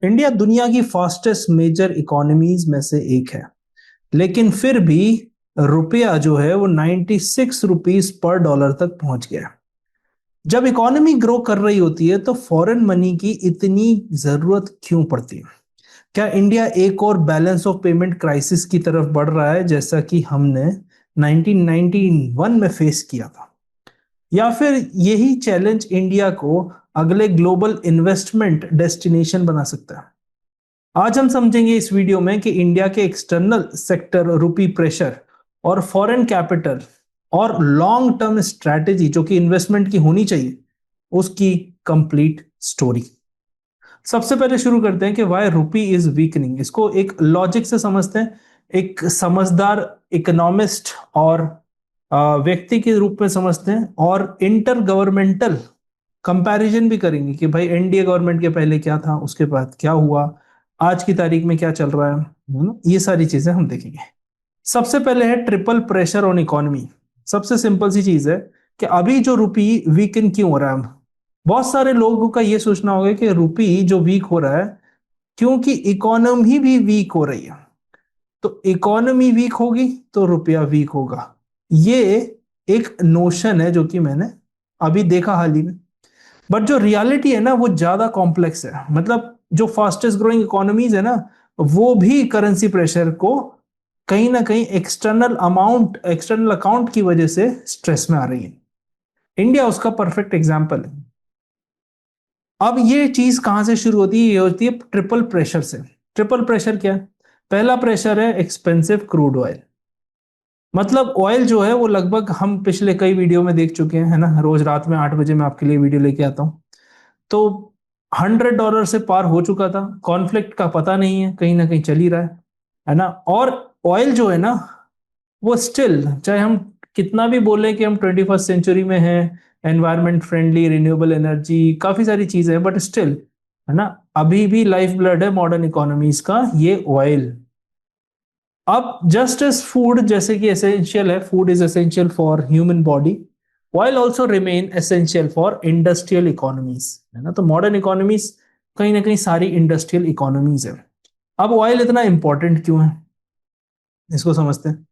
India दुनिया की fastest major economies में से एक है, लेकिन फिर भी रुपया जो है वो 96 रुपीज पर डॉलर तक पहुंच गया। जब इकोनॉमी ग्रो कर रही होती है तो फॉरेन मनी की इतनी जरूरत क्यों पड़ती है? क्या इंडिया एक और बैलेंस ऑफ पेमेंट क्राइसिस की तरफ बढ़ रहा है, जैसा कि हमने 1991 में फेस किया था? या फिर यही चैलेंज इंडिया को अगले ग्लोबल इन्वेस्टमेंट डेस्टिनेशन बना सकता है? आज हम समझेंगे इस वीडियो में कि इंडिया के एक्सटर्नल सेक्टर रुपी प्रेशर और फॉरेन कैपिटल और लॉन्ग टर्म स्ट्रैटेजी जो कि इन्वेस्टमेंट की होनी चाहिए, उसकी कंप्लीट स्टोरी। सबसे पहले शुरू करते हैं कि वाई रुपी इज वीकनिंग। इसको एक लॉजिक से समझते हैं, एक समझदार इकोनॉमिस्ट और व्यक्ति के रूप में समझते हैं, और इंटर गवर्नमेंटल कंपैरिजन भी करेंगे कि भाई एनडीए गवर्नमेंट के पहले क्या था, उसके बाद क्या हुआ, आज की तारीख में क्या चल रहा है ना, ये सारी चीजें हम देखेंगे। सबसे पहले है ट्रिपल प्रेशर ऑन इकोनॉमी। सबसे सिंपल सी चीज है कि अभी जो रुपी वीकन क्यों हो रहा है। बहुत सारे लोगों का ये सोचना होगा कि रुपी जो वीक हो रहा है क्योंकि इकोनॉमी भी वीक हो रही है, तो इकोनॉमी वीक होगी तो रुपया वीक होगा। ये एक नोशन है जो कि मैंने अभी देखा हाल ही में, बट जो रियलिटी है ना वो ज्यादा कॉम्प्लेक्स है। मतलब जो फास्टेस्ट ग्रोइंग इकोनॉमीज है ना, वो भी करेंसी प्रेशर को कहीं ना कहीं एक्सटर्नल अकाउंट की वजह से स्ट्रेस में आ रही है। इंडिया उसका परफेक्ट एग्जाम्पल है। अब ये चीज कहां से शुरू होती है? ये होती है ट्रिपल प्रेशर से। ट्रिपल प्रेशर क्या है? पहला प्रेशर है एक्सपेंसिव क्रूड ऑयल। मतलब ऑयल जो है वो लगभग हम पिछले कई वीडियो में देख चुके हैं, है ना। रोज रात में 8 बजे मैं आपके लिए वीडियो लेके आता हूँ। तो $100 से पार हो चुका था। कॉन्फ्लिक्ट का पता नहीं है, कहीं ना कहीं चल ही रहा है ना। और ऑयल जो है ना वो स्टिल, चाहे हम कितना भी बोले कि हम 21st सेंचुरी में हैं, एनवायरमेंट फ्रेंडली, रिन्यूएबल एनर्जी, काफी सारी चीजें हैं, बट स्टिल, है ना, अभी भी लाइफ ब्लड है मॉडर्न इकोनॉमीज का ये ऑयल। अब जस्ट एज फूड जैसे कि एसेंशियल है, food is essential for human body, oil also remain essential for industrial economies, है ना। तो मॉडर्न इकोनॉमीज कहीं ना कहीं सारी इंडस्ट्रियल इकोनॉमीज है। अब ऑयल इतना इंपॉर्टेंट क्यों है, इसको समझते हैं।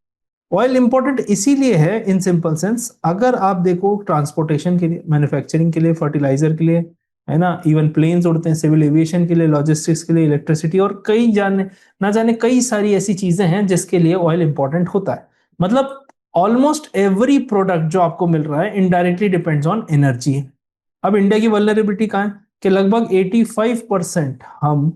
ऑयल इंपॉर्टेंट इसीलिए है इन सिंपल सेंस, अगर आप देखो ट्रांसपोर्टेशन के लिए, मैन्युफैक्चरिंग के लिए, फर्टिलाइजर के लिए, है ना, इवन प्लेन्स उड़ते हैं, सिविल एविएशन के लिए, लॉजिस्टिक्स के लिए, इलेक्ट्रिसिटी, और कई जाने ना जाने कई सारी ऐसी चीजें हैं जिसके लिए ऑयल इंपॉर्टेंट होता है। मतलब ऑलमोस्ट एवरी प्रोडक्ट जो आपको मिल रहा है इनडायरेक्टली डिपेंड्स ऑन एनर्जी। अब इंडिया की वल्नरेबिलिटी कहाँ है कि लगभग 85% हम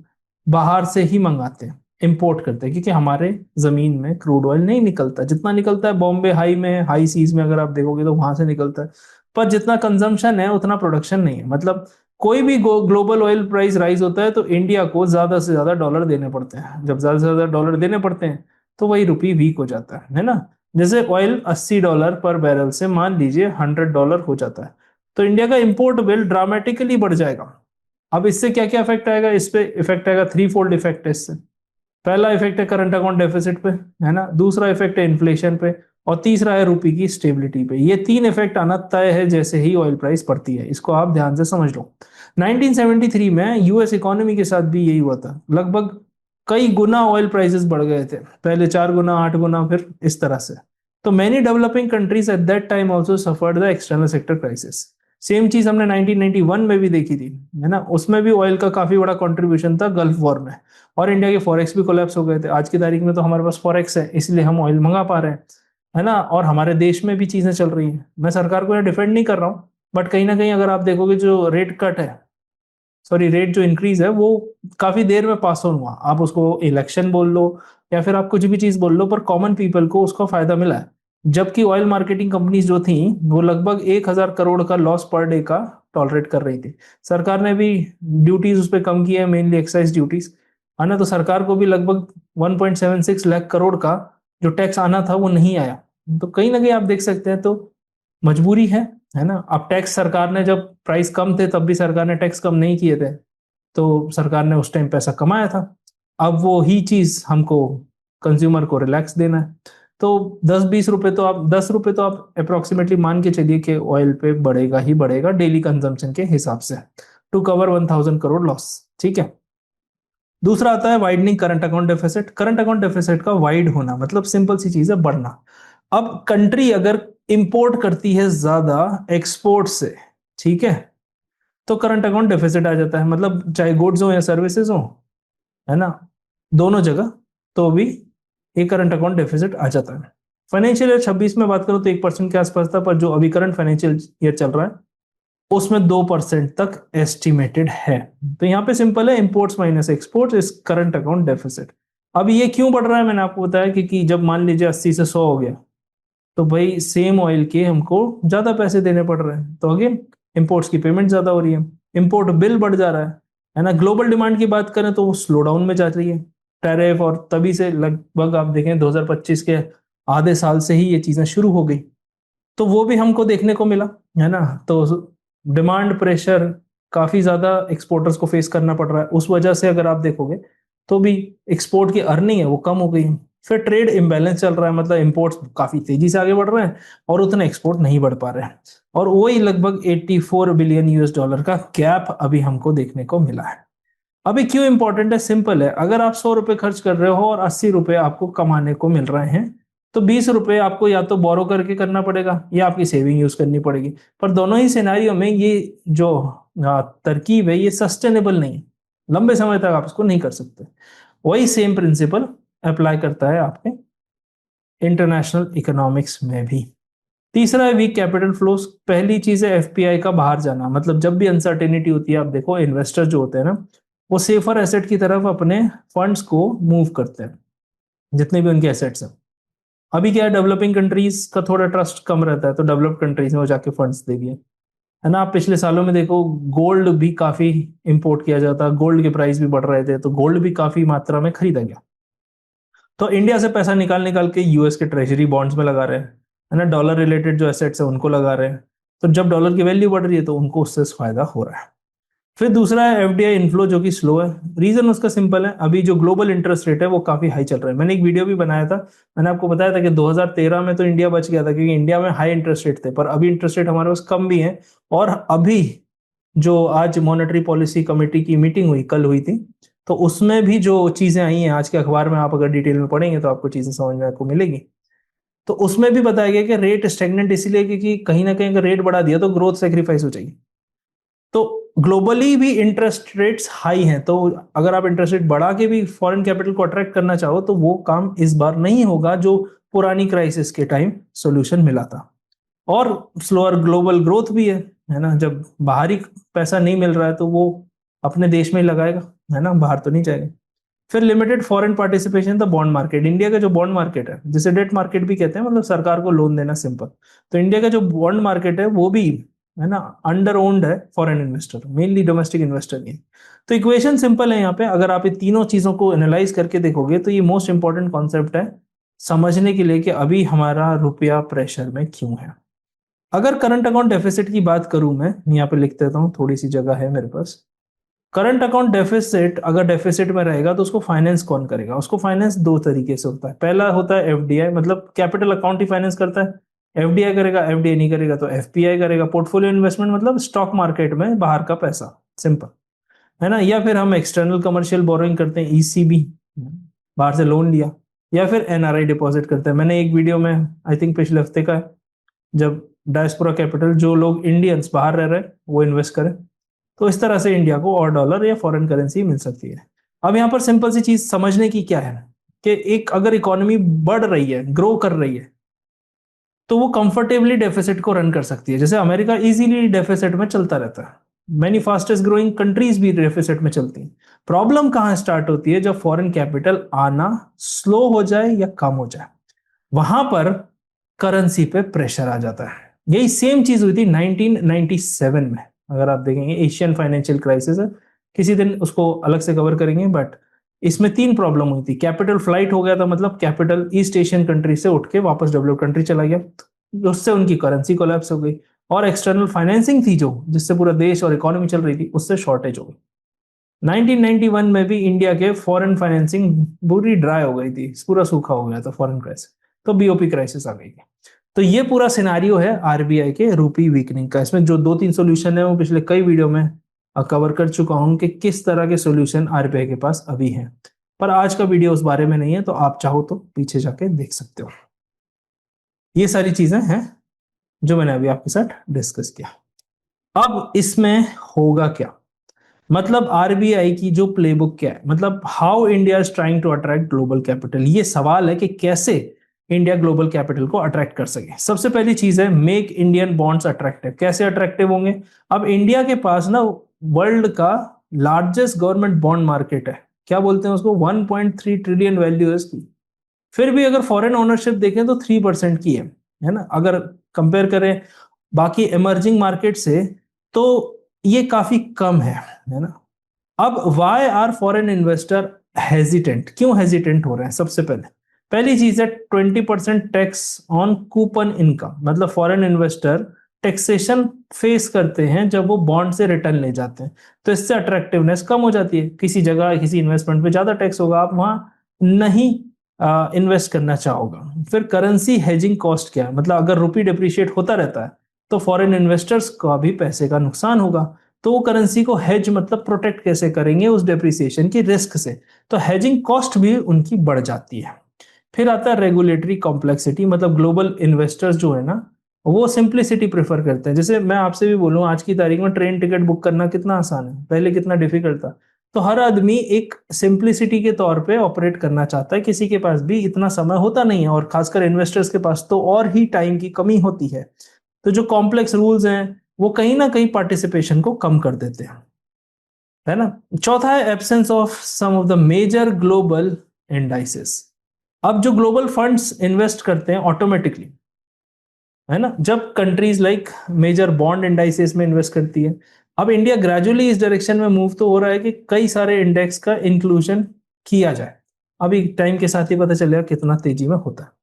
बाहर से ही मंगाते हैं, इंपोर्ट करते हैं, क्योंकि हमारे जमीन में क्रूड ऑयल नहीं निकलता। जितना निकलता है बॉम्बे हाई में, हाई सीज में अगर आप देखोगे तो वहां से निकलता है, पर जितना कंजम्पशन है उतना प्रोडक्शन नहीं है। मतलब कोई भी ग्लोबल ऑयल प्राइस राइज होता है तो इंडिया को ज्यादा से ज्यादा डॉलर देने पड़ते हैं। जब ज्यादा से ज्यादा डॉलर देने पड़ते हैं तो वही रुपी वीक हो जाता है ना। जैसे ऑयल $80 पर बैरल से मान लीजिए $100 हो जाता है, तो इंडिया का इंपोर्ट बिल ड्रामेटिकली बढ़ जाएगा। अब इससे क्या क्या इफेक्ट आएगा? इस पे इफेक्ट आएगा, थ्री फोल्ड इफेक्ट है इससे। पहला इफेक्ट है करंट अकाउंट डेफिसिट पे, है ना। दूसरा इफेक्ट है इन्फ्लेशन पे, और तीसरा है रुपी की स्टेबिलिटी पे। ये तीन इफेक्ट आना तय है जैसे ही ऑयल प्राइस बढ़ती है। इसको आप ध्यान से समझ लो। 1973 में यूएस इकोनॉमी के साथ भी यही हुआ था। लगभग कई गुना ऑयल प्राइसेस बढ़ गए थे, पहले 4 गुना, 8 गुना, फिर इस तरह से। तो many developing countries at that time also suffered the external sector crisis. Same चीज हमने 1991 में भी देखी थी, है ना। उसमें भी ऑयल का काफी बड़ा कंट्रीब्यूशन था गल्फ वॉर में, और इंडिया के फॉरेक्स भी कोलैप्स हो गए थे। आज की तारीख में तो हमारे पास फॉरेक्स है, इसलिए हम ऑयल मंगा पा रहे हैं, है ना। और हमारे देश में भी चीजें चल रही हैं। मैं सरकार को यहाँ डिफेंड नहीं कर रहा हूँ, बट कहीं ना कहीं अगर आप देखोगे जो रेट कट है, सॉरी रेट जो इंक्रीज है, वो काफी देर में पास ऑन हुआ। आप उसको इलेक्शन बोल लो या फिर आप कुछ भी चीज बोल लो, पर कॉमन पीपल को उसका फायदा मिला है। जबकि ऑयल मार्केटिंग कंपनीज जो थी वो लगभग 1,000 करोड़ का लॉस पर डे का टॉलरेट कर रही थी। सरकार ने भी ड्यूटीज उस पर कम की है, मेनली एक्साइज ड्यूटीज, है ना। तो सरकार को भी लगभग 1.76 लाख करोड़ का जो टैक्स आना था वो नहीं आया। तो कहीं ना कहीं आप देख सकते हैं, तो मजबूरी है ना। अब टैक्स सरकार ने, जब प्राइस कम थे तब भी सरकार ने टैक्स कम नहीं किए थे, तो सरकार ने उस टाइम पैसा कमाया था। अब वो ही चीज हमको कंज्यूमर को रिलैक्स देना है। तो 10-20 रुपए तो आप 10 रुपए तो आप अप्रोक्सीमेटली मान के चलिए कि ऑयल पे बढ़ेगा ही बढ़ेगा डेली कंजम्पशन के हिसाब से, टू कवर 1,000 करोड़ लॉस। ठीक है। दूसरा आता है widening current account deficit. Current account deficit का वाइड होना मतलब सिंपल सी चीज है, बढ़ना। अब कंट्री अगर इंपोर्ट करती है ज्यादा एक्सपोर्ट से, ठीक है, तो करंट अकाउंट डेफिसिट आ जाता है, मतलब चाहे गुड्स हो या सर्विसेज हो, है ना, दोनों जगह, तो भी एक करंट अकाउंट डेफिसिट आ जाता है। फाइनेंशियल ईयर 26 में बात करो तो 1% के आसपास था, पर जो अभी करंट फाइनेंशियल ईयर चल रहा है उसमें 2% तक एस्टिमेटेड है। तो यहाँ पे सिंपल है, imports minus exports is current account deficit. अब ये क्यों बढ़ रहा है मैंने आपको बताया, क्योंकि जब मान लीजिए 80 से 100 हो गया तो भाई सेम ऑयल के हमको ज्यादा पैसे देने पड़ रहे हैं, तो अगेन इंपोर्ट्स की पेमेंट ज्यादा हो रही है, इंपोर्ट बिल बढ़ जा रहा है ना। ग्लोबल डिमांड की बात करें तो वो स्लो डाउन में जा रही है, टैरिफ और तभी से लगभग आप देखें 2025 के आधे साल से ही ये चीजें शुरू हो गई, तो वो भी हमको देखने को मिला, है ना। तो डिमांड प्रेशर काफी ज्यादा एक्सपोर्टर्स को फेस करना पड़ रहा है, उस वजह से अगर आप देखोगे तो भी एक्सपोर्ट की अर्निंग है वो कम हो गई है। फिर ट्रेड इम्बैलेंस चल रहा है, मतलब इंपोर्ट्स काफी तेजी से आगे बढ़ रहे हैं और उतना एक्सपोर्ट नहीं बढ़ पा रहे हैं, और वही लगभग 84 बिलियन यूएस डॉलर का गैप अभी हमको देखने को मिला है। अभी क्यों इंपॉर्टेंट है, सिंपल है, अगर आप 100 रुपए खर्च कर रहे हो और 80 रुपए आपको कमाने को मिल रहे हैं, तो 20 रुपए आपको या तो बोरो करके करना पड़ेगा या आपकी सेविंग यूज करनी पड़ेगी। पर दोनों ही सिनेरियो में ये जो तरकीब है ये सस्टेनेबल नहीं है, लंबे समय तक आप इसको नहीं कर सकते। वही सेम प्रिंसिपल अप्लाई करता है आपके इंटरनेशनल इकोनॉमिक्स में भी। तीसरा है वीक कैपिटल फ्लोस। पहली चीज है एफपीआई का बाहर जाना, मतलब जब भी अनसर्टेनिटी होती है, आप देखो इन्वेस्टर जो होते हैं ना, वो सेफर एसेट की तरफ अपने फंड्स को मूव करते हैं, जितने भी उनके एसेट्स हैं। अभी क्या है, डेवलपिंग कंट्रीज का थोड़ा ट्रस्ट कम रहता है, तो डेवलप्ड कंट्रीज में वो जाके फंड्स दे दिए, है ना। आप पिछले सालों में देखो गोल्ड भी काफी इंपोर्ट किया जाता, गोल्ड के प्राइस भी बढ़ रहे थे, तो गोल्ड भी काफी मात्रा में खरीदा गया। तो इंडिया से पैसा निकाल निकाल के यूएस के ट्रेजरी बॉन्ड्स में लगा रहे हैं, है ना, डॉलर रिलेटेड जो एसेट्स है उनको लगा रहे हैं। तो जब डॉलर की वैल्यू बढ़ रही है तो उनको उससे फायदा हो रहा है। फिर दूसरा है एफडीआई इनफ्लो जो कि स्लो है। रीजन उसका सिंपल है, अभी जो ग्लोबल इंटरेस्ट रेट है वो काफी हाई चल रहा है। मैंने एक वीडियो भी बनाया था, मैंने आपको बताया था कि 2013 में तो इंडिया बच गया था क्योंकि इंडिया में हाई इंटरेस्ट रेट थे, पर अभी इंटरेस्ट रेट हमारे पास कम भी है। और अभी जो आज मॉनेटरी पॉलिसी कमेटी की मीटिंग हुई, कल हुई थी, तो उसमें भी जो चीजें आई हैं आज के अखबार में, आप अगर डिटेल में पढ़ेंगे तो आपको चीजें समझ में आपको मिलेगी। तो उसमें भी बताया गया कि रेट स्टेगनेंट इसीलिए क्योंकि कहीं ना कहीं अगर रेट बढ़ा दिया तो ग्रोथ सेक्रीफाइस हो जाएगी। तो ग्लोबली भी इंटरेस्ट रेट्स हाई हैं, तो अगर आप इंटरेस्ट रेट बढ़ा के भी फॉरेन कैपिटल को अट्रैक्ट करना चाहो तो वो काम इस बार नहीं होगा जो पुरानी क्राइसिस के टाइम सॉल्यूशन मिला था। और स्लोअर ग्लोबल ग्रोथ भी है ना, जब बाहरी पैसा नहीं मिल रहा है तो वो अपने देश में ही लगाएगा, है ना, बाहर तो नहीं जाएगा। फिर limited foreign participation the bond market. India का जो बॉन्ड मार्केट है, जिसे डेट मार्केट भी कहते हैं, मतलब सरकार को लोन देना, सिंपल। तो इंडिया का जो बॉन्ड मार्केट है वो भी, है ना, अंडर ओन्ड है foreign investor, mainly domestic investor नहीं। तो इक्वेशन सिंपल है यहाँ पे, अगर आप ये तीनों चीजों को एनालाइज करके देखोगे तो ये मोस्ट इंपॉर्टेंट कॉन्सेप्ट है समझने के लिए कि अभी हमारा रुपया प्रेशर में क्यों है। अगर करंट अकाउंट डेफिसिट की बात करूं, मैं यहाँ पे लिख देता हूँ, थोड़ी सी जगह है मेरे पास। करंट अकाउंट डेफिसिट अगर डेफिसिट में रहेगा तो उसको फाइनेंस कौन करेगा? उसको फाइनेंस दो तरीके से होता है। पहला होता है एफडीआई, मतलब कैपिटल अकाउंट ही फाइनेंस करता है। एफडीआई करेगा, एफडीआई नहीं करेगा तो एफपीआई करेगा, पोर्टफोलियो इन्वेस्टमेंट, मतलब स्टॉक मार्केट में बाहर का पैसा, सिंपल, है ना। या फिर हम एक्सटर्नल कमर्शियल बोरोइंग करते हैं, ईसीबी, बाहर से लोन लिया, या फिर एनआरआई डिपॉजिट करते हैं। मैंने एक वीडियो में, आई थिंक पिछले हफ्ते का है, जब डायस्पोरा कैपिटल, जो लोग इंडियंस बाहर रह रहे हैं वो इन्वेस्ट करें, तो इस तरह से इंडिया को और डॉलर या फॉरेन करेंसी मिल सकती है। अब यहाँ पर सिंपल सी चीज समझने की क्या है कि एक अगर इकोनॉमी बढ़ रही है, ग्रो कर रही है, तो वो कंफर्टेबली डेफिसिट को रन कर सकती है। जैसे अमेरिका इजीली डेफिसिट में चलता रहता है, मैनी फास्टेस्ट ग्रोइंग कंट्रीज भी डेफिसिट में चलती हैं। प्रॉब्लम कहाँ स्टार्ट होती है? जब फॉरेन कैपिटल आना स्लो हो जाए या कम हो जाए, वहां पर करेंसी पे प्रेशर आ जाता है। यही सेम चीज हुई थी 1997 में, अगर आप देखेंगे एशियन फाइनेंशियल क्राइसिस है, किसी दिन उसको अलग से कवर करेंगे। बट इसमें तीन प्रॉब्लम हुई थी। कैपिटल फ्लाइट हो गया था, मतलब कैपिटल ईस्ट एशियन कंट्री से उठ के वापस डेवलप कंट्री चला गया, उससे उनकी करेंसी कोलैप्स हो गई। और एक्सटर्नल फाइनेंसिंग थी जो, जिससे पूरा देश और इकोनॉमी चल रही थी, उससे शॉर्टेज हो गई। 1991 में भी इंडिया के फॉरेन फाइनेंसिंग पूरी ड्राई हो गई थी, पूरा सूखा हो गया था फॉरेन क्राइसिस, तो बीओपी क्राइसिस आ गई थी। तो ये पूरा सिनारियो है आरबीआई के रूपी वीकनिंग का। इसमें जो दो तीन सोल्यूशन है वो पिछले कई वीडियो में कवर कर चुका हूं कि किस तरह के सॉल्यूशन आरबीआई के पास अभी हैं, पर आज का वीडियो उस बारे में नहीं है, तो आप चाहो तो पीछे जाके देख सकते हो। ये सारी चीजें हैं जो मैंने अभी आपके साथ डिस्कस किया। अब इसमें होगा क्या, मतलब आरबीआई की जो प्लेबुक क्या है, मतलब how India is trying to attract global capital. ये सवाल है कि कैसे इंडिया ग्लोबल कैपिटल को अट्रैक्ट कर सके। सबसे पहली चीज है मेक इंडियन बॉन्ड्स अट्रैक्टिव। कैसे अट्रैक्टिव होंगे? अब इंडिया के पास ना वर्ल्ड का लार्जेस्ट गवर्नमेंट बॉन्ड मार्केट है, क्या बोलते हैं उसको, 1.3 ट्रिलियन वैल्यू है इसकी। फिर भी अगर फॉरेन ओनरशिप देखें तो 3% की है ना। अगर कंपेयर करें बाकी इमर्जिंग मार्केट से तो ये काफी कम है ना। अब why are foreign investor hesitant, क्यों हेजिटेंट हो रहे हैं? सबसे पहली चीज है 20% टैक्स ऑन कूपन इनकम। मतलब फॉरेन इन्वेस्टर टैक्सेशन फेस करते हैं जब वो बॉन्ड से रिटर्न ले जाते हैं, तो इससे अट्रैक्टिवनेस कम हो जाती है। किसी जगह किसी इन्वेस्टमेंट पे ज्यादा टैक्स होगा, आप वहां नहीं इन्वेस्ट करना चाहोगे। फिर करेंसी हेजिंग कॉस्ट क्या है, मतलब अगर रुपी डिप्रिशिएट होता रहता है तो फॉरेन इन्वेस्टर्स का भी पैसे का नुकसान होगा, तो वो करेंसी को हेज मतलब प्रोटेक्ट कैसे करेंगे उस डेप्रिसिएशन की रिस्क से, तो हेजिंग कॉस्ट भी उनकी बढ़ जाती है। फिर आता है रेगुलेटरी कॉम्प्लेक्सिटी, मतलब ग्लोबल इन्वेस्टर्स जो है ना वो सिंप्लिसिटी प्रेफर करते हैं। जैसे मैं आपसे भी बोलूं आज की तारीख में ट्रेन टिकट बुक करना कितना आसान है, पहले कितना डिफिकल्ट था। तो हर आदमी एक सिंप्लिसिटी के तौर पे ऑपरेट करना चाहता है, किसी के पास भी इतना समय होता नहीं है, और खासकर इन्वेस्टर्स के पास तो और ही टाइम की कमी होती है। तो जो कॉम्प्लेक्स रूल्स हैं वो कहीं ना कहीं पार्टिसिपेशन को कम कर देते हैं, है ना। चौथा है absence of some of the major global indices. अब जो ग्लोबल फंड्स इन्वेस्ट करते हैं ऑटोमेटिकली, है ना, जब countries like major bond indices में इन्वेस्ट करती है। अब इंडिया ग्रेजुअली इस डायरेक्शन में मूव तो हो रहा है कि कई सारे इंडेक्स का इंक्लूजन किया जाए। अभी टाइम के साथ ही पता चलेगा कितना तेजी में होता है।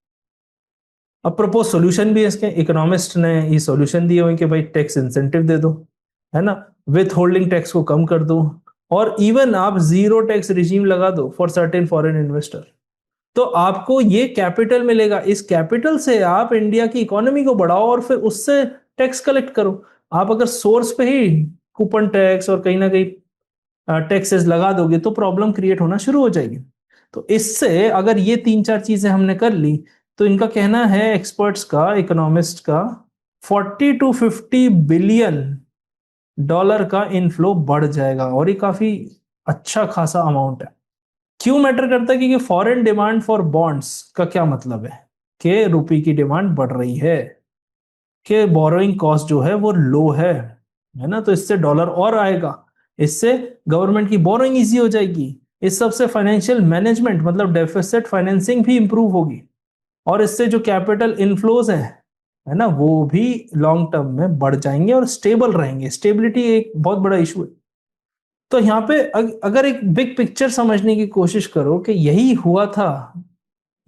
अब प्रपोज सोल्यूशन भी है इसके, इकोनॉमिस्ट ने ये सोल्यूशन दिए हुए कि भाई टैक्स इंसेंटिव दे दो, है ना, विथ होल्डिंग टैक्स को कम कर दो, और इवन आप जीरो टैक्स रिजीम लगा दो फॉर सर्टेन फॉरेन इन्वेस्टर। तो आपको ये कैपिटल मिलेगा, इस कैपिटल से आप इंडिया की इकोनॉमी को बढ़ाओ और फिर उससे टैक्स कलेक्ट करो। आप अगर सोर्स पे ही कूपन टैक्स और कहीं ना कहीं टैक्सेस लगा दोगे तो प्रॉब्लम क्रिएट होना शुरू हो जाएगी। तो इससे अगर ये तीन चार चीजें हमने कर ली तो इनका कहना है एक्सपर्ट्स का, इकोनॉमिस्ट का, 40 to 50 बिलियन डॉलर का इनफ्लो बढ़ जाएगा, और ये काफी अच्छा खासा अमाउंट है। क्यों मैटर करता है? क्योंकि फॉरेन डिमांड फॉर बॉन्ड्स का क्या मतलब है कि रुपये की डिमांड बढ़ रही है, कि बोरोइंग कॉस्ट जो है वो लो है ना, तो इससे डॉलर और आएगा, इससे गवर्नमेंट की बोरोइंग इजी हो जाएगी, इस सबसे फाइनेंशियल मैनेजमेंट मतलब डेफिसिट फाइनेंसिंग भी इंप्रूव होगी, और इससे जो कैपिटल इनफ्लोज है ना वो भी लॉन्ग टर्म में बढ़ जाएंगे और स्टेबल रहेंगे। स्टेबिलिटी एक बहुत बड़ा इशू है। तो यहाँ पे अगर एक बिग पिक्चर समझने की कोशिश करो कि यही हुआ था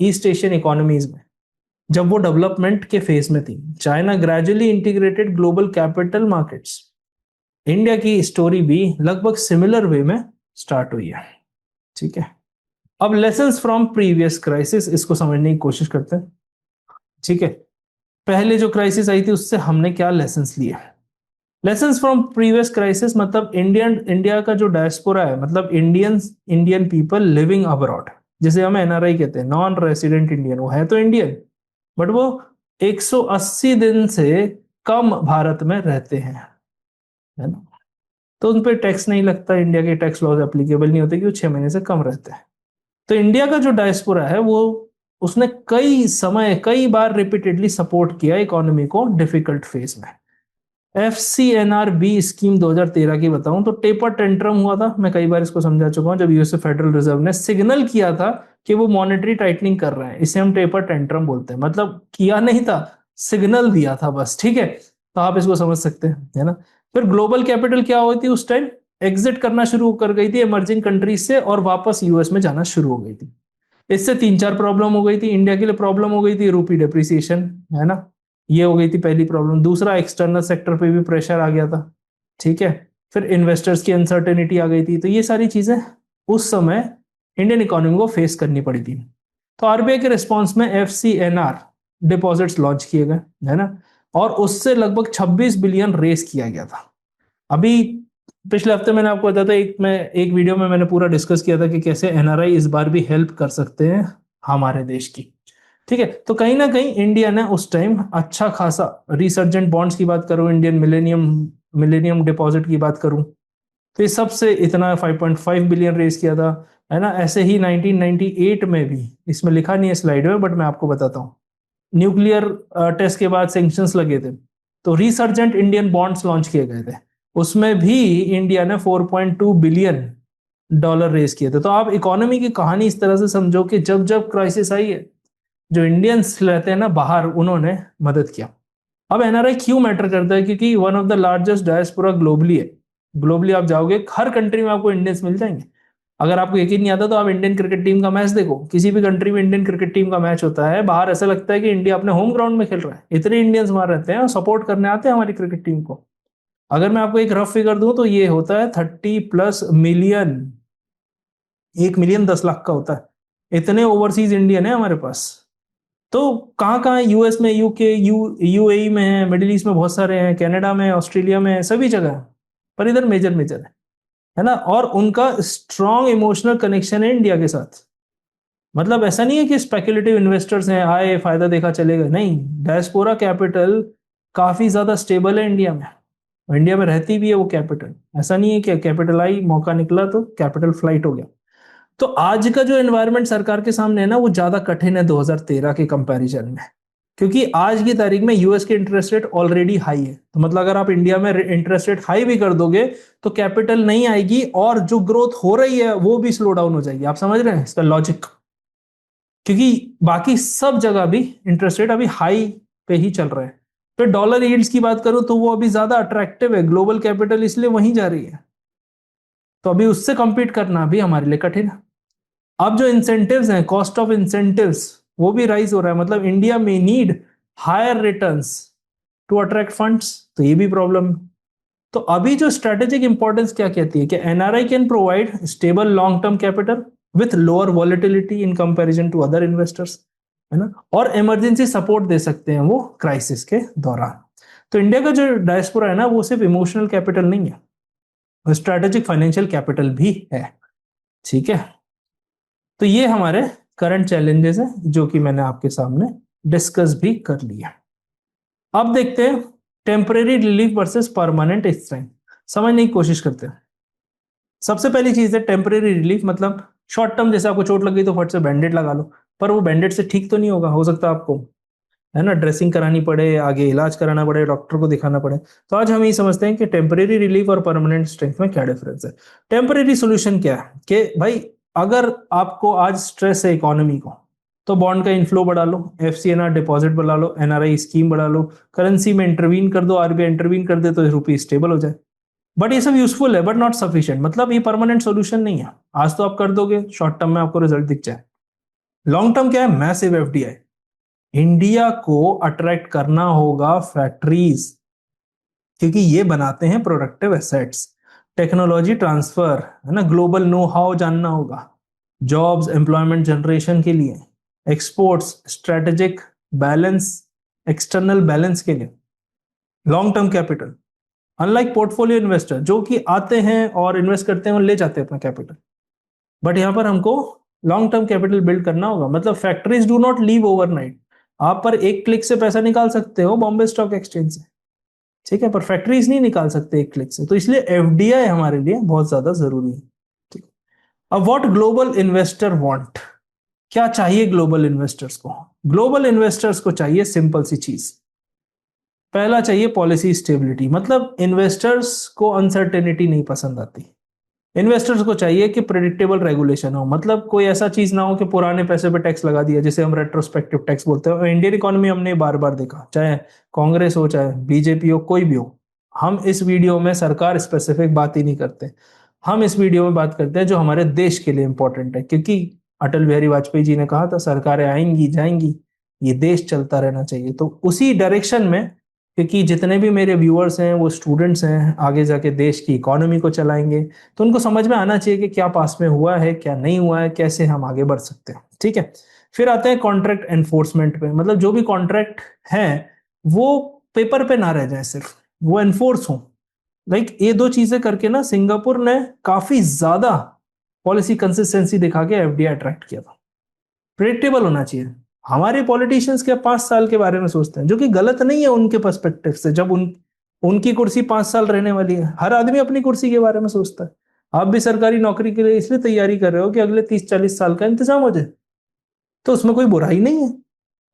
ईस्ट एशियन इकोनॉमीज में जब वो डेवलपमेंट के फेज में थी। China gradually integrated global capital markets. India की स्टोरी भी लगभग सिमिलर वे में स्टार्ट हुई है। ठीक है, अब लेसन्स फ्रॉम प्रीवियस क्राइसिस, इसको समझने की कोशिश करते हैं। ठीक है, पहले जो क्राइसिस आई थी उससे हमने क्या लेसन्स लिए? लेसन्स फ्रॉम प्रीवियस क्राइसिस मतलब इंडिया का जो डायस्पोरा है, मतलब इंडियन पीपल लिविंग अब्रॉड, जिसे हम एनआरआई कहते हैं, नॉन रेसिडेंट इंडियन। वो है तो इंडियन बट वो 180 दिन से कम भारत में रहते हैं, है ना, तो उन पर टैक्स नहीं लगता, इंडिया के टैक्स लॉज एप्लीकेबल नहीं होते क्योंकि 6 महीने से कम रहते हैं। तो इंडिया का जो डायस्पोरा है वो उसने कई बार रिपीटेडली सपोर्ट किया इकोनॉमी को डिफिकल्ट फेज में। FCNRB स्कीम 2013 की बताऊं तो टेपर टेंट्रम हुआ था, मैं कई बार इसको समझा चुका हूं, जब यूएस फेडरल रिजर्व ने सिग्नल किया था कि वो मॉनेटरी टाइटनिंग कर रहे हैं। इसे हम टेपर टेंट्रम बोलते हैं, मतलब किया नहीं था, सिग्नल दिया था बस। ठीक है, तो आप इसको समझ सकते हैं, है ना। फिर ग्लोबल कैपिटल क्या हुई थी उस टाइम? एग्जिट करना शुरू कर गई थी इमर्जिंग कंट्रीज से और वापस यूएस में जाना शुरू हो गई थी। इससे तीन चार प्रॉब्लम हो गई थी। इंडिया के लिए प्रॉब्लम हो गई थी रूपी डेप्रिसिएशन, है ना, ये हो गई थी पहली प्रॉब्लम। दूसरा, एक्सटर्नल सेक्टर पे भी प्रेशर आ गया था। ठीक है, फिर इन्वेस्टर्स की अनसर्टेनिटी आ गई थी। तो ये सारी चीजें उस समय इंडियन इकोनॉमी को फेस करनी पड़ी थी। तो आरबीआई के रिस्पॉन्स में FCNR डिपॉजिट्स लॉन्च किए गए, है ना, और उससे लगभग 26 बिलियन रेस किया गया था। अभी पिछले हफ्ते मैंने आपको बताया था, एक वीडियो में मैंने पूरा डिस्कस किया था कि कैसे एनआरआई इस बार भी हेल्प कर सकते हैं हमारे देश की। ठीक है, तो कहीं ना कहीं इंडिया ने उस टाइम अच्छा खासा रिसर्जेंट बॉन्ड्स की बात करूं, इंडियन मिलेनियम मिलेनियम डिपॉजिट की बात करूं, तो ये सबसे इतना 5.5 बिलियन रेज किया था, है ना। ऐसे ही 1998 में भी, इसमें लिखा नहीं है स्लाइड में बट मैं आपको बताता हूँ, न्यूक्लियर टेस्ट के बाद सैंक्शंस लगे थे, तो रिसर्जेंट इंडियन बॉन्ड्स लॉन्च किए गए थे, उसमें भी इंडिया ने 4.2 बिलियन डॉलर रेज किए थे। तो आप इकोनॉमी की कहानी इस तरह से समझो कि जब जब क्राइसिस आई है, जो इंडियंस रहते हैं ना बाहर, उन्होंने मदद किया। अब एनआरआई क्यों मैटर करता है, क्योंकि one of the largest diaspora globally है। ग्लोबली आप जाओगे, हर कंट्री में आपको इंडियंस मिल जाएंगे। अगर आपको यकीन नहीं आता तो आप इंडियन क्रिकेट टीम का मैच देखो, किसी भी कंट्री में इंडियन क्रिकेट टीम का मैच होता है, बाहर ऐसा लगता है कि इंडिया अपने होम ग्राउंड में खेल रहा है, इतने इंडियंस वहां रहते हैं और सपोर्ट करने आते हैं हमारी क्रिकेट टीम को। अगर मैं आपको एक रफ फिगर दूं तो ये होता है 30+ मिलियन, 1 मिलियन 10 लाख का होता है, इतने ओवरसीज इंडियन है हमारे पास। तो कहाँ कहाँ, यूएस में, यूके, यूएई में है, मिडिल ईस्ट में बहुत सारे हैं, कनाडा में, ऑस्ट्रेलिया में, सभी जगह है, पर इधर मेजर मेजर है ना। और उनका स्ट्रॉन्ग इमोशनल कनेक्शन है इंडिया के साथ। मतलब ऐसा नहीं है कि स्पेकुलेटिव इन्वेस्टर्स हैं, आए फायदा देखा चले गए, नहीं, डायस्पोरा कैपिटल काफी ज्यादा स्टेबल है इंडिया में, और इंडिया में रहती भी है वो कैपिटल। ऐसा नहीं है कि कैपिटल आई, मौका निकला तो कैपिटल फ्लाइट हो गया। तो आज का जो एनवायरनमेंट सरकार के सामने है ना, वो ज्यादा कठिन है 2013 के कंपैरिजन में, क्योंकि आज की तारीख में यूएस की इंटरेस्ट रेट ऑलरेडी हाई है। तो मतलब अगर आप इंडिया में इंटरेस्ट रेट हाई भी कर दोगे तो कैपिटल नहीं आएगी, और जो ग्रोथ हो रही है वो भी स्लो डाउन हो जाएगी। आप समझ रहे हैं इसका लॉजिक? क्योंकि बाकी सब जगह भी इंटरेस्ट रेट अभी हाई पे ही चल रहे हैं। फिर डॉलर यील्ड्स की बात करूं तो वो अभी ज्यादा अट्रैक्टिव है, ग्लोबल कैपिटल इसलिए वहीं जा रही है। तो अभी उससे कंपीट करना भी हमारे लिए कठिन है। अब जो इंसेंटिव्स हैं, कॉस्ट ऑफ इंसेंटिव्स, वो भी राइज हो रहा है। मतलब इंडिया में need higher returns to attract funds, तो ये भी प्रॉब्लम है। तो अभी जो स्ट्रेटेजिक इंपॉर्टेंस क्या कहती है कि NRI can provide stable long term capital with lower volatility in comparison to other investors, है ना, और इमरजेंसी सपोर्ट दे सकते हैं वो क्राइसिस के दौरान। तो इंडिया का जो डायस्पोरा है ना, वो सिर्फ इमोशनल कैपिटल नहीं है, स्ट्रेटेजिक फाइनेंशियल कैपिटल भी है। ठीक है, तो ये हमारे करंट चैलेंजेस हैं जो कि मैंने आपके सामने डिस्कस भी कर लिया। अब देखते हैं temporary relief versus permanent strength, समझने की कोशिश करते हैं। सबसे पहली चीज है टेम्परेरी रिलीफ, मतलब शॉर्ट टर्म, जैसे आपको चोट लगी तो फट से बैंडेड लगा लो, पर वो बैंडेड से ठीक तो नहीं होगा, हो सकता है आपको, है ना, ड्रेसिंग करानी पड़े, आगे इलाज कराना पड़े, डॉक्टर को दिखाना पड़े। तो आज हम ये समझते हैं कि टेम्परेरी रिलीफ और परमानेंट स्ट्रेंथ में क्या डिफरेंस है। टेम्परेरी सोल्यूशन क्या है कि भाई, अगर आपको आज स्ट्रेस है इकोनॉमी को, तो बॉन्ड का इनफ्लो बढ़ा लो, एफसीएनआर डिपॉजिट बढ़ा लो, एनआरआई स्कीम बढ़ा लो, करेंसी में इंटरवीन कर दो, आरबीआई इंटरवीन कर दे तो रुपये स्टेबल हो जाए। बट ये सब यूजफुल है बट नॉट सफिशिएंट, मतलब ये परमानेंट सोल्यूशन नहीं है। आज तो आप कर दोगे, शॉर्ट टर्म में आपको रिजल्ट दिख जाए। लॉन्ग टर्म क्या है? मैसिव एफडीआई, इंडिया को अट्रैक्ट करना होगा फैक्ट्रीज, क्योंकि ये बनाते हैं प्रोडक्टिव एसेट्स। टेक्नोलॉजी ट्रांसफर, है ना, ग्लोबल नो हाउ जानना होगा, जॉब्स एम्प्लॉयमेंट जनरेशन के लिए, exports, strategic balance, external balance के लिए, long term capital. Unlike portfolio investor जो कि आते हैं और इन्वेस्ट करते हैं और ले जाते हैं अपना कैपिटल, बट यहां पर हमको लॉन्ग टर्म कैपिटल बिल्ड करना होगा। मतलब factories do not leave overnight, आप पर एक क्लिक से पैसा निकाल सकते हो बॉम्बे स्टॉक एक्सचेंज से, ठीक है, पर फैक्ट्रीज नहीं निकाल सकते एक क्लिक से। तो इसलिए एफडीआई हमारे लिए बहुत ज्यादा जरूरी है। ठीक। अब व्हाट ग्लोबल इन्वेस्टर वांट, क्या चाहिए ग्लोबल इन्वेस्टर्स को? ग्लोबल इन्वेस्टर्स को चाहिए सिंपल सी चीज। पहला चाहिए पॉलिसी स्टेबिलिटी, मतलब इन्वेस्टर्स को अनसर्टेनिटी नहीं पसंद आती। इन्वेस्टर्स को चाहिए कि प्रेडिक्टेबल रेगुलेशन हो, मतलब कोई ऐसा चीज ना हो कि पुराने पैसे पे टैक्स लगा दिया, जिसे हम रेट्रोस्पेक्टिव टैक्स बोलते हैं। इंडियन इकोनॉमी हमने बार बार देखा, चाहे कांग्रेस हो, चाहे बीजेपी हो, कोई भी हो। हम इस वीडियो में सरकार स्पेसिफिक बात ही नहीं करते, हम इस वीडियो में बात करते हैं जो हमारे देश के लिए इंपॉर्टेंट है, क्योंकि अटल बिहारी वाजपेयी जी ने कहा था सरकारें आएंगी जाएंगी, ये देश चलता रहना चाहिए। तो उसी डायरेक्शन में, क्योंकि जितने भी मेरे व्यूअर्स हैं वो स्टूडेंट्स हैं, आगे जाके देश की इकोनॉमी को चलाएंगे, तो उनको समझ में आना चाहिए कि क्या पास में हुआ है, क्या नहीं हुआ है, कैसे हम आगे बढ़ सकते हैं। ठीक है, फिर आते हैं कॉन्ट्रैक्ट एनफोर्समेंट पे, मतलब जो भी कॉन्ट्रैक्ट है वो पेपर पे ना रह जाए, सिर्फ वो एनफोर्स हो। लाइक ये दो चीजें करके ना सिंगापुर ने काफी ज्यादा पॉलिसी कंसिस्टेंसी दिखा के एफडीआई अट्रैक्ट किया था। प्रेडिक्टेबल होना चाहिए। हमारे पॉलिटिशियंस क्या 5 साल के बारे में सोचते हैं, जो कि गलत नहीं है उनके पर्सपेक्टिव से। जब उनकी कुर्सी 5 साल रहने वाली है, हर आदमी अपनी कुर्सी के बारे में सोचता है। आप भी सरकारी नौकरी के लिए इसलिए तैयारी कर रहे हो कि अगले 30-40 साल का इंतजाम हो जाए, तो उसमें कोई बुराई नहीं है।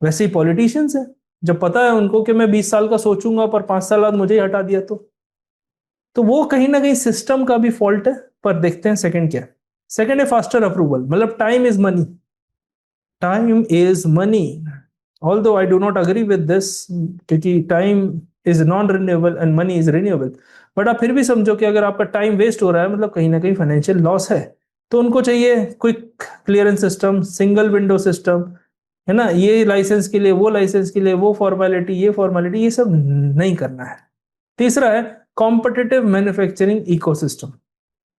वैसे ही पॉलिटिशियंस है, जब पता है उनको कि मैं 20 साल का सोचूंगा पर 5 साल बाद मुझे ही हटा दिया, तो वो कहीं ना कहीं सिस्टम का भी फॉल्ट है। पर देखते हैं सेकंड क्या है। सेकंड है फास्टर अप्रूवल, मतलब time is money. Time is money, although I do not agree with this, क्योंकि time is non renewable and money is renewable. But आप फिर भी समझो कि अगर आपका टाइम वेस्ट हो रहा है, मतलब कहीं ना कहीं फाइनेंशियल लॉस है, तो उनको चाहिए quick clearance system, single window system, है ना। ये लाइसेंस के लिए, वो लाइसेंस के लिए, वो फॉर्मेलिटी, ये फॉर्मेलिटी, ये सब नहीं करना है। तीसरा है कॉम्पिटिटिव मैन्युफैक्चरिंग इकोसिस्टम,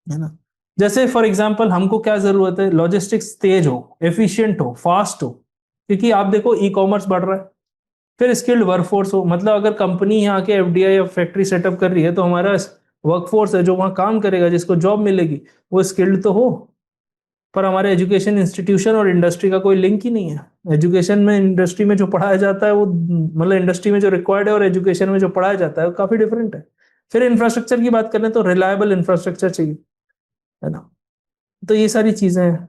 है ना। जैसे फॉर एग्जांपल हमको क्या जरूरत है, लॉजिस्टिक्स तेज हो, एफिशिएंट हो, फास्ट हो, क्योंकि आप देखो ई कॉमर्स बढ़ रहा है। फिर स्किल्ड वर्कफोर्स हो, मतलब अगर कंपनी यहाँ के एफडीआई या फैक्ट्री सेटअप कर रही है, तो हमारा वर्कफोर्स है जो वहां काम करेगा, जिसको जॉब मिलेगी, वो स्किल्ड तो हो। पर हमारे एजुकेशन इंस्टीट्यूशन और इंडस्ट्री का कोई लिंक ही नहीं है। एजुकेशन में, इंडस्ट्री में जो पढ़ाया जाता है वो, मतलब इंडस्ट्री में जो रिक्वायर्ड है और एजुकेशन में जो पढ़ाया जाता है वो काफी डिफरेंट है। फिर इंफ्रास्ट्रक्चर की बात करें तो रिलायबल इंफ्रास्ट्रक्चर चाहिए, है ना। तो ये सारी चीजें हैं।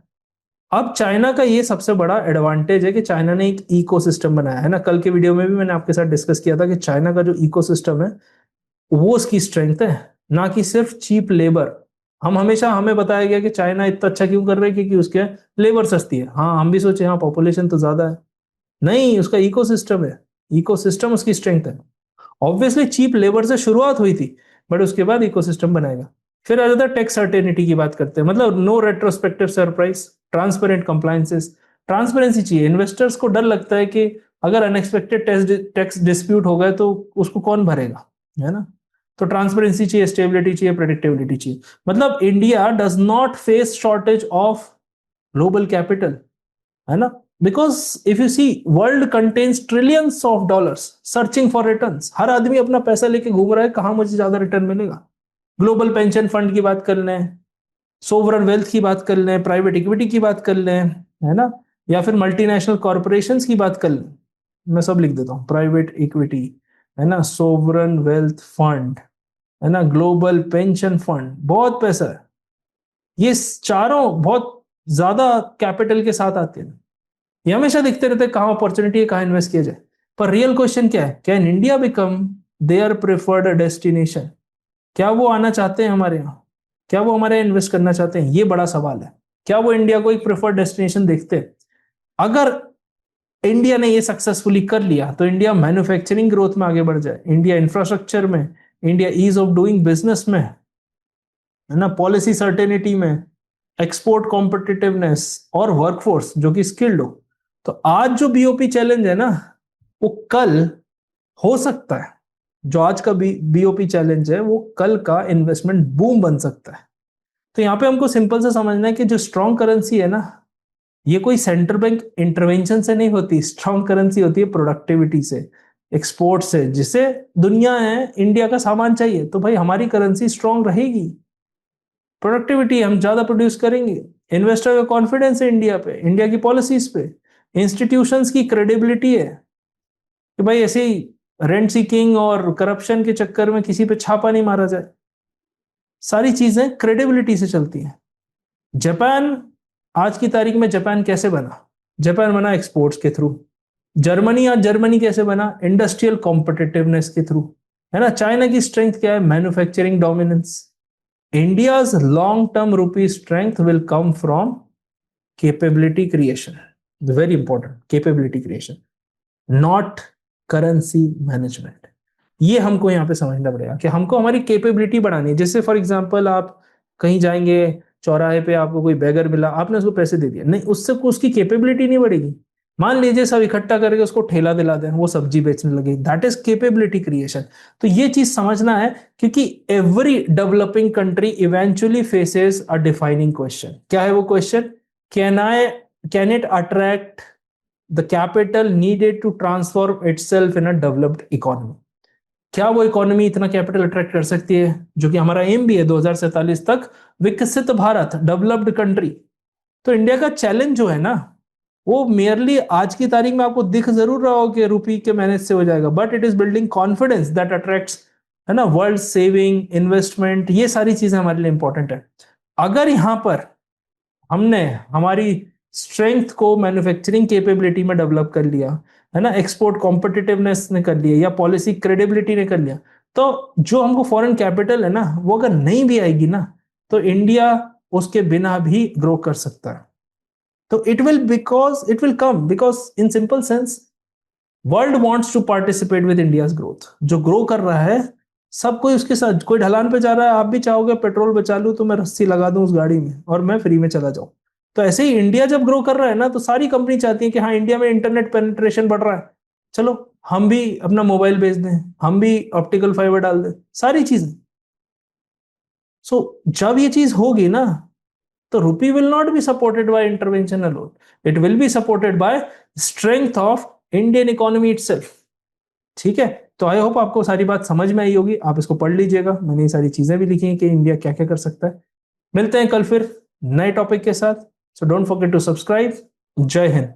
अब चाइना का ये सबसे बड़ा एडवांटेज है कि चाइना ने एक इकोसिस्टम बनाया है ना। कल के वीडियो में भी मैंने आपके साथ डिस्कस किया था कि चाइना का जो इकोसिस्टम है वो उसकी स्ट्रेंथ है, ना कि सिर्फ चीप लेबर। हम हमेशा, हमें बताया गया कि चाइना इतना अच्छा क्यों कर रहा है, क्योंकि उसके लेबर सस्ती है। हाँ, हम भी सोचे हाँ पॉपुलेशन तो ज्यादा है, नहीं, उसका इकोसिस्टम है। इकोसिस्टम उसकी स्ट्रेंथ है। ऑब्वियसली चीप लेबर से शुरुआत हुई थी, बट उसके बाद इकोसिस्टम बनाएगा। फिर आ जाता है टैक्स सर्टेनिटी की बात करते हैं, मतलब no retrospective surprise, transparent compliances. Transparency चाहिए। इन्वेस्टर्स को डर लगता है कि अगर अनएक्सपेक्टेड टैक्स डिस्प्यूट हो गए तो उसको कौन भरेगा, है ना। तो ट्रांसपेरेंसी चाहिए, स्टेबिलिटी चाहिए, प्रेडिक्टेबिलिटी चाहिए। मतलब India does not face shortage of global capital, है ना। Because if you see, world contains trillions of dollars searching for returns. हर आदमी अपना पैसा लेके घूम रहा है, कहां मुझे ज्यादा रिटर्न मिलेगा। ग्लोबल पेंशन फंड की बात कर लें, सोवरन वेल्थ की बात कर लें, प्राइवेट इक्विटी की बात कर लें, है ना, या फिर मल्टीनेशनल कॉर्पोरेशंस की बात कर लें। मैं सब लिख देता हूं, प्राइवेट इक्विटी, है ना, सोवरन वेल्थ फंड, है ना, ग्लोबल पेंशन फंड, बहुत पैसा है। ये चारों बहुत ज्यादा कैपिटल के साथ आते हैं। ये हमेशा देखते रहते हैं कहां अपॉर्चुनिटी है, कहां इन्वेस्ट किया जाए। पर रियल क्वेश्चन क्या है, can India become their preferred destination? क्या वो आना चाहते हैं हमारे यहाँ? क्या वो हमारे यहाँ इन्वेस्ट करना चाहते हैं? ये बड़ा सवाल है। क्या वो इंडिया को एक प्रेफर्ड डेस्टिनेशन देखते हैं? अगर इंडिया ने ये सक्सेसफुली कर लिया तो इंडिया मैन्युफैक्चरिंग ग्रोथ में आगे बढ़ जाए, इंडिया इंफ्रास्ट्रक्चर में, India ease of doing business में, है ना, पॉलिसी सर्टेनिटी में, एक्सपोर्ट कॉम्पिटिटिवनेस और वर्कफोर्स जो कि स्किल्ड हो। तो आज जो बीओपी चैलेंज है ना, वो कल हो सकता है, जो आज का बीओपी चैलेंज है वो कल का इन्वेस्टमेंट बूम बन सकता है। तो यहां पे हमको सिंपल से समझना है कि जो स्ट्रॉन्ग करेंसी है ना, ये कोई सेंट्रल बैंक इंटरवेंशन से नहीं होती। स्ट्रॉन्ग करेंसी होती है प्रोडक्टिविटी से, एक्सपोर्ट से। जिसे दुनिया है, इंडिया का सामान चाहिए, तो भाई हमारी करेंसी स्ट्रॉन्ग रहेगी। प्रोडक्टिविटी, हम ज्यादा प्रोड्यूस करेंगे। इन्वेस्टर का कॉन्फिडेंस है इंडिया पे, इंडिया की पॉलिसीज पे। इंस्टीट्यूशंस की क्रेडिबिलिटी है कि भाई ऐसे ही रेंट सीकिंग और करप्शन के चक्कर में किसी पे छापा नहीं मारा जाए। सारी चीजें क्रेडिबिलिटी से चलती हैं। जापान, आज की तारीख में जापान कैसे बना? जापान बना एक्सपोर्ट्स के थ्रू। जर्मनी, आज जर्मनी कैसे बना? इंडस्ट्रियल कॉम्पिटिटिवनेस के थ्रू, है ना। चाइना की स्ट्रेंथ क्या है? Manufacturing dominance. India's long-term rupee strength will come from capability creation. Very important, capability creation, not currency management. ये हमको यहाँ पे समझना पड़ेगा कि हमको हमारी कैपेबिलिटी बढ़ानी है। जैसे फॉर एग्जांपल आप कहीं जाएंगे, चौराहे पे आपको कोई बेगर मिला, आपने उसको पैसे दे दिए, नहीं, उससे उसकी कैपेबिलिटी नहीं बढ़ेगी। मान लीजिए सब इकट्ठा करके उसको ठेला दिला दें, वो सब्जी बेचने लगे, दैट इज कैपेबिलिटी क्रिएशन। तो ये चीज समझना है, क्योंकि every developing country eventually faces a defining question. क्या है वो question? Can it attract the capital needed to transform itself in a developed economy? क्या वो इकोनॉमी इतना कैपिटल अट्रैक्ट कर सकती है, जो कि हमारा एम भी है 2047 तक विकसित भारत, डेवलप्ड कंट्री। तो इंडिया का चैलेंज जो है ना, वो मेयरली आज की तारीख में आपको दिख जरूर रहा हो कि रुपी के मैनेज से हो जाएगा, but it is building confidence that attracts, है ना, वर्ल्ड सेविंग, इन्वेस्टमेंट, ये सारी चीजें हमारे लिए इंपॉर्टेंट है। अगर यहां पर हमने हमारी स्ट्रेंथ को मैन्युफैक्चरिंग कैपेबिलिटी में डेवलप कर लिया, है ना, एक्सपोर्ट कॉम्पिटिटिवनेस ने कर लिया, या पॉलिसी क्रेडिबिलिटी ने कर लिया, तो जो हमको फॉरेन कैपिटल है ना, वो अगर नहीं भी आएगी ना, तो इंडिया उसके बिना भी ग्रो कर सकता है। तो it will come because in simple sense world wants to participate with India's growth. जो ग्रो कर रहा है सब कोई उसके साथ, कोई ढलान पे जा रहा है, आप भी चाहोगे पेट्रोल बचा लूं तो मैं रस्सी लगा दूं उस गाड़ी में और मैं फ्री में चला जाऊं। तो ऐसे ही इंडिया जब ग्रो कर रहा है ना, तो सारी कंपनी चाहती है कि हाँ, इंडिया में इंटरनेट पेनिट्रेशन बढ़ रहा है, चलो हम भी अपना मोबाइल बेच दें, हम भी ऑप्टिकल फाइबर डाल दें, सारी चीजें। सो जब ये चीज होगी ना, तो rupee will not be supported by intervention alone. It will be supported by strength of Indian economy itself. ठीक है। तो आई होप आपको सारी बात समझ में आई होगी, आप इसको पढ़ लीजिएगा, मैंने ये सारी चीजें भी लिखी हैं कि इंडिया क्या क्या कर सकता है। मिलते हैं कल फिर नए टॉपिक के साथ। So don't forget to subscribe. जय हिंद।